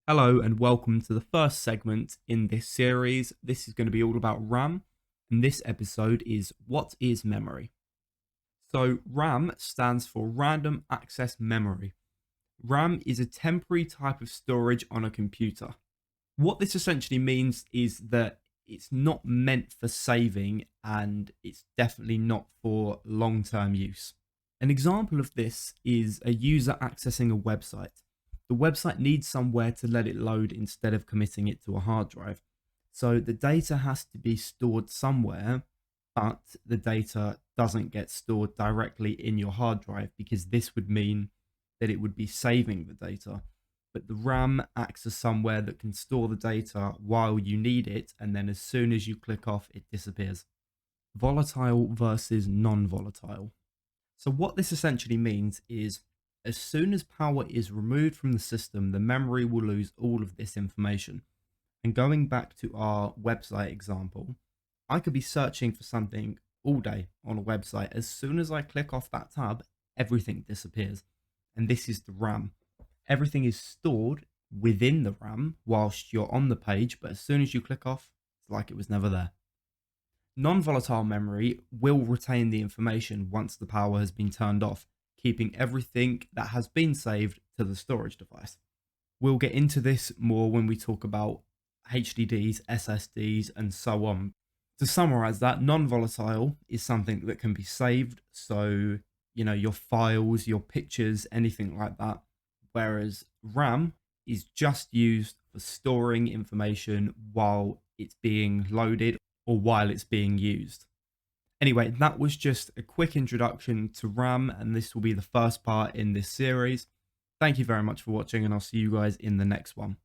Hello and welcome to the first segment in this series. This is going to be all about RAM, and this episode is what is memory? So, RAM stands for Random Access Memory. RAM is a temporary type of storage on a computer. What this essentially means is that it's not meant for saving and it's definitely not for long term use. An example of this is a user accessing a website. The website needs somewhere to let it load instead of committing it to a hard drive. So the data has to be stored somewhere, but the data doesn't get stored directly in your hard drive because this would mean that it would be saving the data. But the RAM acts as somewhere that can store the data while you need it, and then as soon as you click off, it disappears. Volatile versus non volatile. So, what this essentially means is as soon as power is removed from the system, the memory will lose all of this information. And going back to our website example, I could be searching for something all day on a website. As soon as I click off that tab, everything disappears. And this is the RAM. Everything is stored within the RAM whilst you're on the page, but as soon as you click off, it's like it was never there. Non-volatile memory will retain the information once the power has been turned off, keeping everything that has been saved to the storage device. We'll get into this more when we talk about HDDs, SSDs, and so on. To summarize that, non-volatile is something that can be saved, so your files, your pictures, anything like that. Whereas RAM is just used for storing information while it's being loaded or while it's being used. Anyway, that was just a quick introduction to RAM, and this will be the first part in this series. Thank you very much for watching, and I'll see you guys in the next one.